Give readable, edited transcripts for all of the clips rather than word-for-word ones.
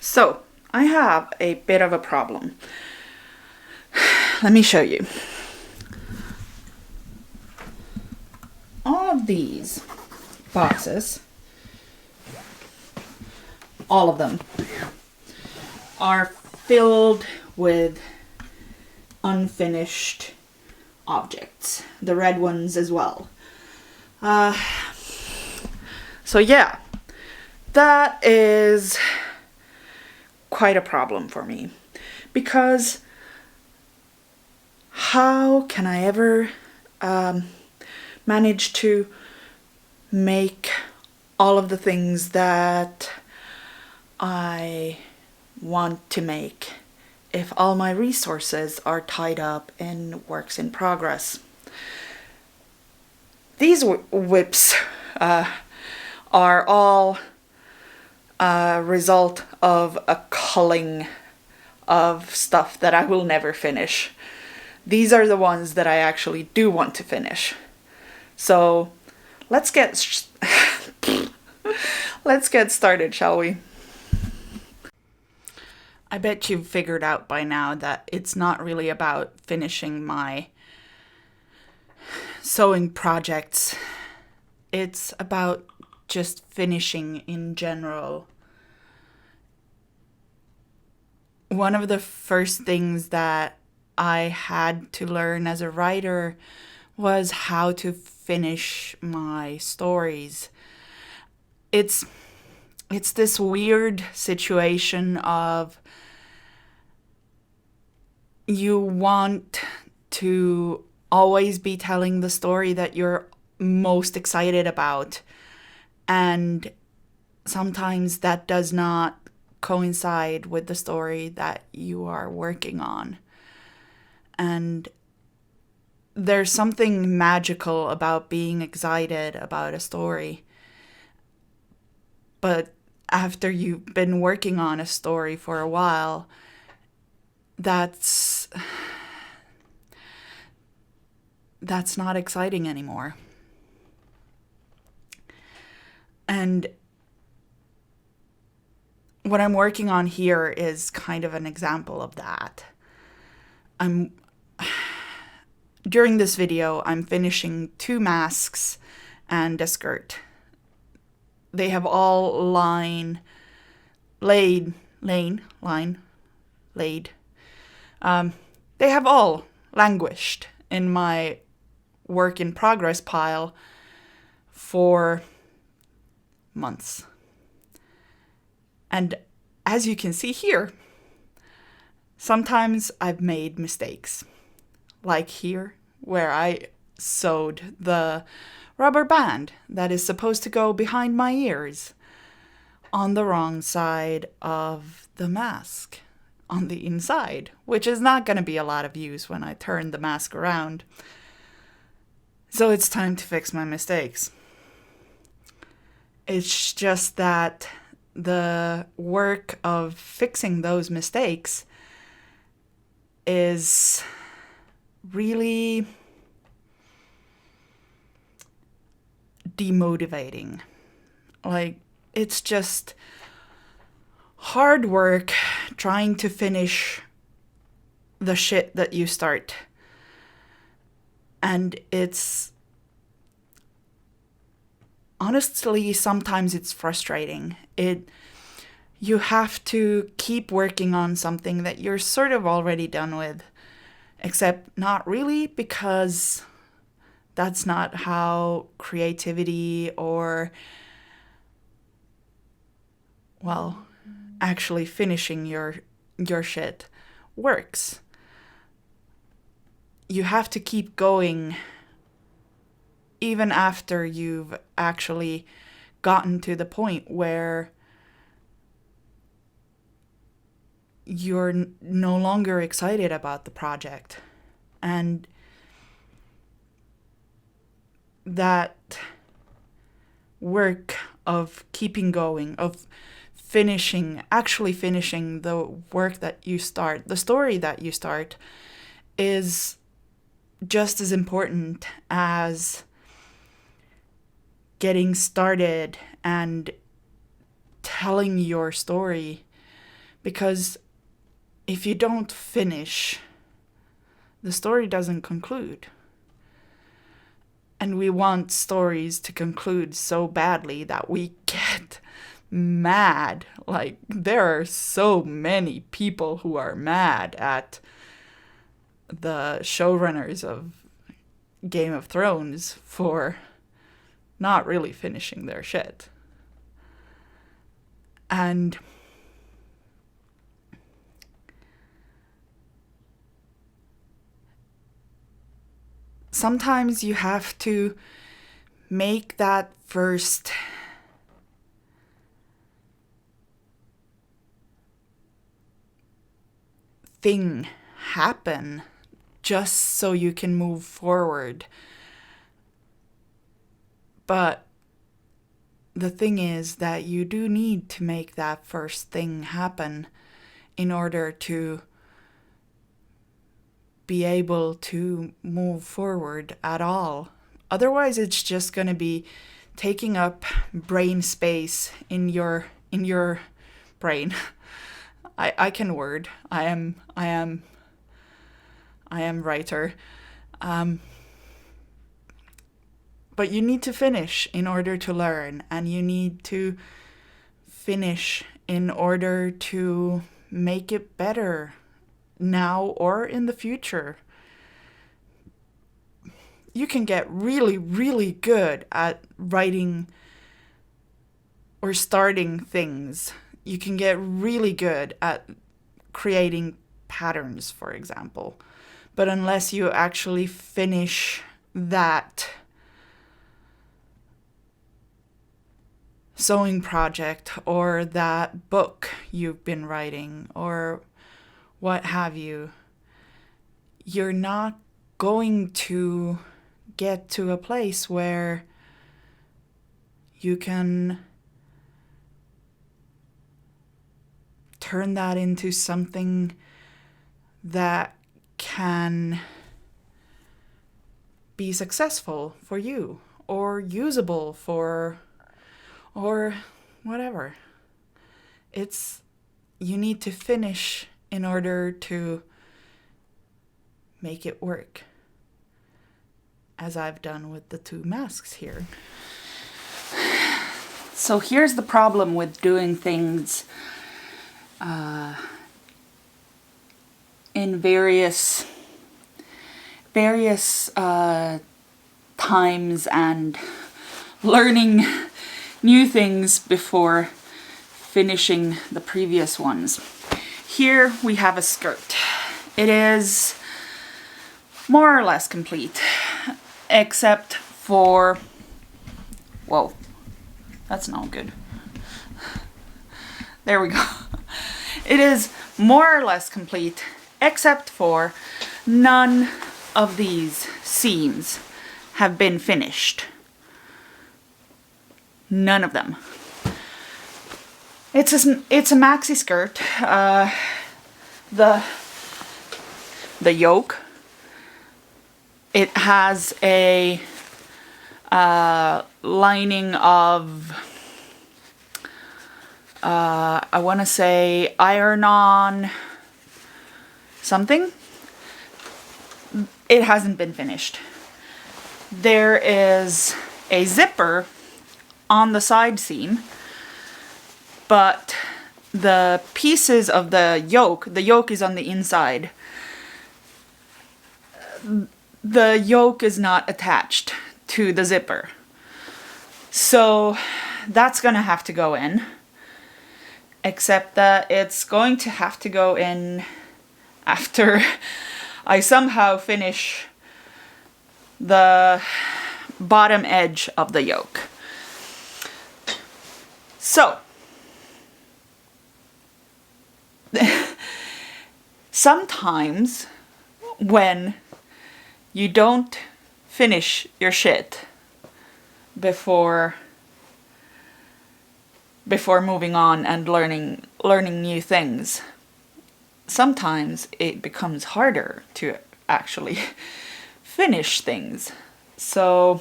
So, I have a bit of a problem. Let me show you. All of these boxes, all of them, are filled with unfinished objects. The red ones as well. So yeah, that is quite a problem for me. Because how can I ever manage to make all of the things that I want to make if all my resources are tied up in works in progress? These whips are all a result of a culling of stuff that I will never finish. These are the ones that I actually do want to finish. So let's get let's get started, shall we? I bet you've figured out by now that it's not really about finishing my sewing projects. It's about just finishing in general. One of the first things that I had to learn as a writer was how to finish my stories. It's this weird situation of you want to always be telling the story that you're most excited about, and sometimes that does not coincide with the story that you are working on. And there's something magical about being excited about a story. But after you've been working on a story for a while, that's not exciting anymore. And what I'm working on here is kind of an example of that. During this video, I'm finishing 2 masks and a skirt. They have all laid. They have all languished in my work in progress pile for months. And as you can see here, sometimes I've made mistakes. Like here, where I sewed the rubber band that is supposed to go behind my ears on the wrong side of the mask, on the inside, which is not going to be a lot of use when I turn the mask around. So it's time to fix my mistakes. It's just that the work of fixing those mistakes is really demotivating. Like, it's just hard work trying to finish the shit that you start. And it's honestly, sometimes it's frustrating. You have to keep working on something that you're sort of already done with, except not really, because that's not how creativity or, well, actually finishing your shit works. You have to keep going even after you've actually gotten to the point where you're no longer excited about the project. And that work of keeping going, of actually finishing the work that you start, the story that you start, is just as important as getting started and telling your story Because if you don't finish, the story doesn't conclude. And we want stories to conclude so badly that we get mad. Like, there are so many people who are mad at the showrunners of Game of Thrones for not really finishing their shit. And sometimes you have to make that first thing happen just so you can move forward. But the thing is that you do need to make that first thing happen in order to be able to move forward at all. Otherwise, it's just going to be taking up brain space in your brain. I can word. I am writer. But you need to finish in order to learn, and you need to finish in order to make it better now or in the future. You can get really, really good at writing or starting things. You can get really good at creating patterns, for example. But unless you actually finish that sewing project or that book you've been writing or what have you, you're not going to get to a place where you can turn that into something that can be successful for you or usable for or whatever. You need to finish in order to make it work, as I've done with the 2 masks here. So here's the problem with doing things in various times and learning new things before finishing the previous ones. Here we have a skirt. It is more or less complete, except for, whoa, that's not good. There we go. It is more or less complete, except for none of these seams have been finished. None of them. It's a maxi skirt. The yoke. It has a lining of I want to say iron-on something. It hasn't been finished. There is a zipper on the side seam, but the pieces of the yoke is on the inside. The yoke is not attached to the zipper. So that's gonna have to go in, except that it's going to have to go in after I somehow finish the bottom edge of the yoke. So, sometimes when you don't finish your shit before moving on and learning new things, sometimes it becomes harder to actually finish things. So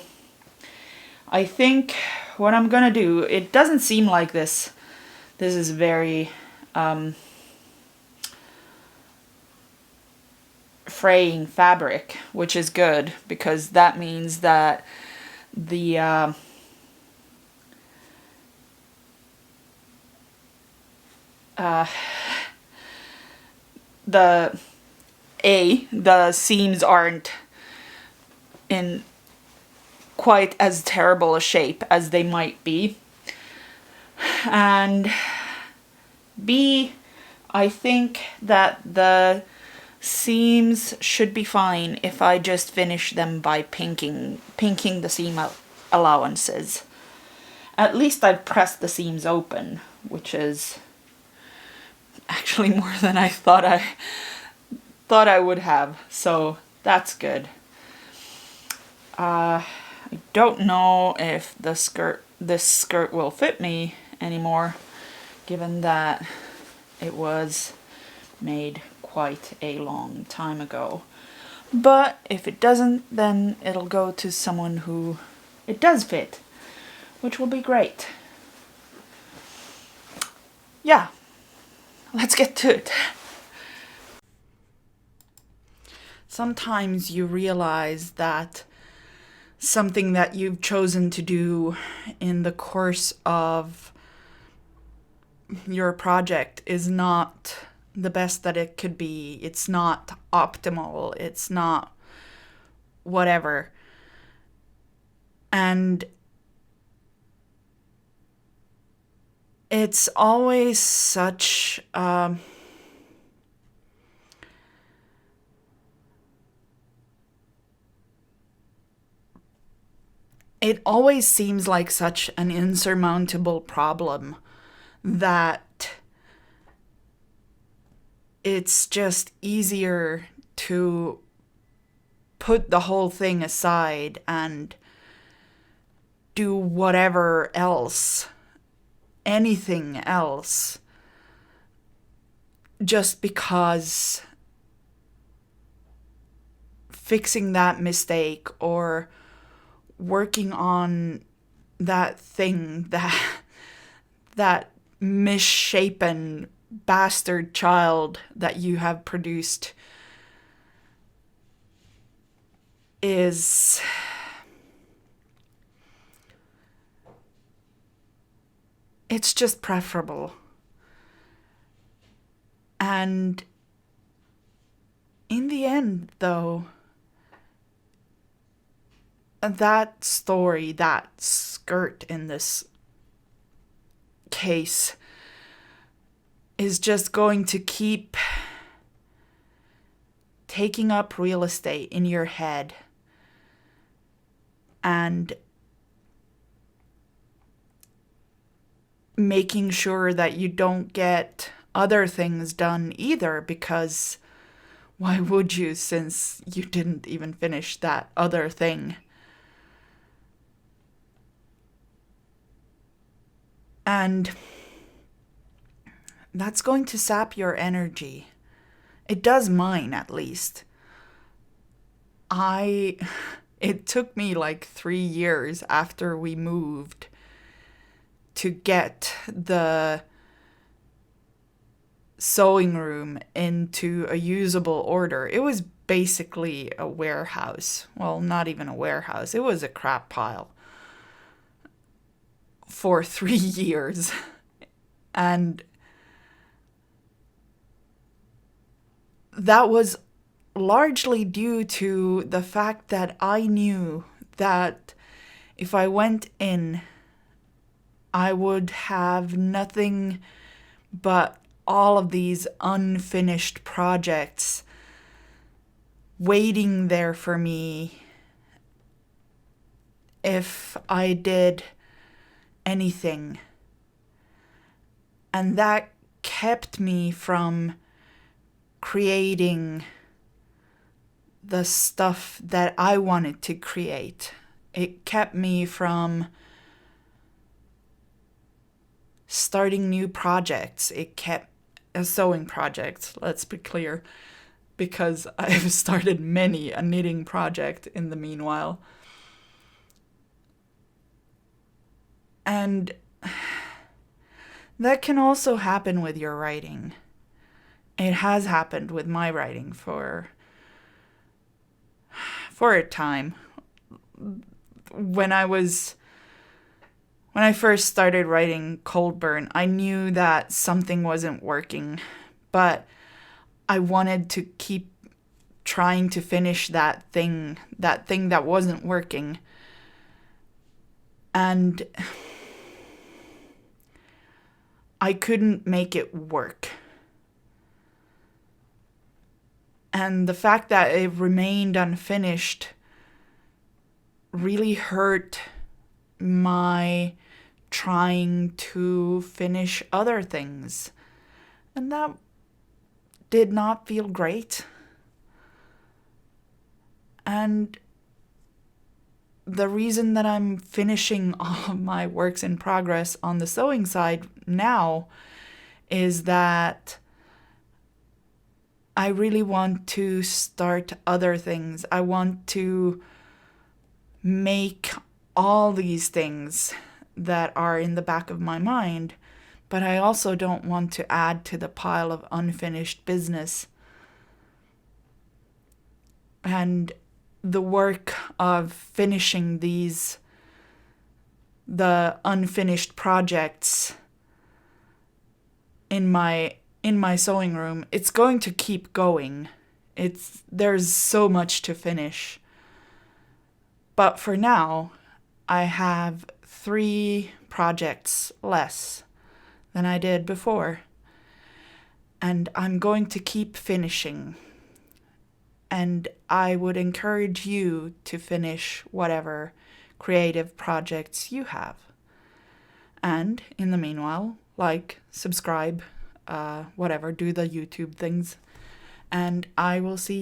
I think what I'm gonna do, it doesn't seem like this is very fraying fabric, which is good because that means that the the the seams aren't in quite as terrible a shape as they might be. And B, I think that the seams should be fine if I just finish them by pinking the seam allowances. At least I've pressed the seams open, which is actually more than I thought I would have, so that's good. I don't know if this skirt will fit me anymore, given that it was made quite a long time ago. But if it doesn't, then it'll go to someone who it does fit, which will be great. Yeah, let's get to it. Sometimes you realize that something that you've chosen to do in the course of your project is not the best that it could be. It's not optimal. It's not whatever. And it's always such it always seems like such an insurmountable problem that it's just easier to put the whole thing aside and do whatever else, anything else, just because fixing that mistake or working on that thing, that misshapen bastard child that you have produced it's just preferable. And in the end, though, that story, that skirt in this case, is just going to keep taking up real estate in your head and making sure that you don't get other things done either, because why would you, since you didn't even finish that other thing? And that's going to sap your energy. It does mine, at least. It took me like 3 years after we moved to get the sewing room into a usable order. It was basically a warehouse. Well, not even a warehouse. It was a crap pile for 3 years. And that was largely due to the fact that I knew that if I went in, I would have nothing but all of these unfinished projects waiting there for me if I did anything. And that kept me from creating the stuff that I wanted to create. It kept me from starting new projects. It kept sewing projects, let's be clear, because I've started many a knitting project in the meanwhile. And that can also happen with your writing. It has happened with my writing for for a time. When I first started writing Cold Burn, I knew that something wasn't working, but I wanted to keep trying to finish that thing that wasn't working. And I couldn't make it work. And the fact that it remained unfinished really hurt my trying to finish other things. And that did not feel great. And the reason that I'm finishing all of my works in progress on the sewing side now is that I really want to start other things. I want to make all these things that are in the back of my mind, but I also don't want to add to the pile of unfinished business. And the work of finishing the unfinished projects in my sewing room, it's going to keep going. There's so much to finish. But for now, I have 3 projects less than I did before. And I'm going to keep finishing. And I would encourage you to finish whatever creative projects you have. And in the meanwhile, like, subscribe, whatever, do the YouTube things. And I will see